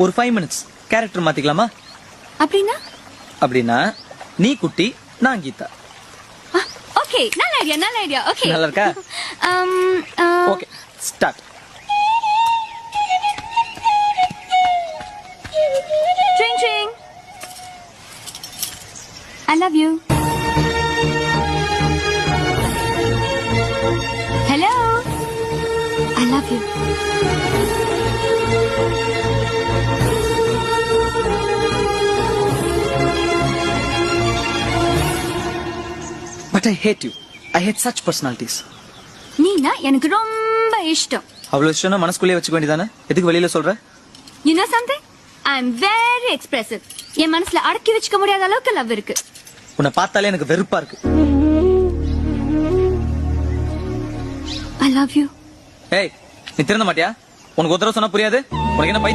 ஒரு 5 minutes character மாத்திக்கலாமா? அப்படின்னா அப்படின்னா நீ குட்டி, நான் கீதா. ஓகே, நல்ல ஐடியா. ஓகே, நல்லா இருக்கா? Okay, start. Drink drink. I love you. Hello. I love you. But I hate you. I hate such personalities. நீனா எனக்கு ரொம்ப இஷ்டம். அவ்வளவு இஷ்டம்னா மனசுக்குள்ளேயே வச்சுக்க வேண்டியதானே? எதுக்கு வெளியில சொல்ற? You know something? I'm very expressive. என் மனசுல அடக்கி வச்சுக்க முடியாத அளவுக்கு லவ் இருக்கு. உன்னை பார்த்தாலே எனக்கு வெறுப்பா இருக்கு. I love you. ஏய், நீ திருந்த மாட்டியா? உனக்கு ஒரு தடவை சொன்னா புரியாது? உனக்கு என்ன பைத்தியம்?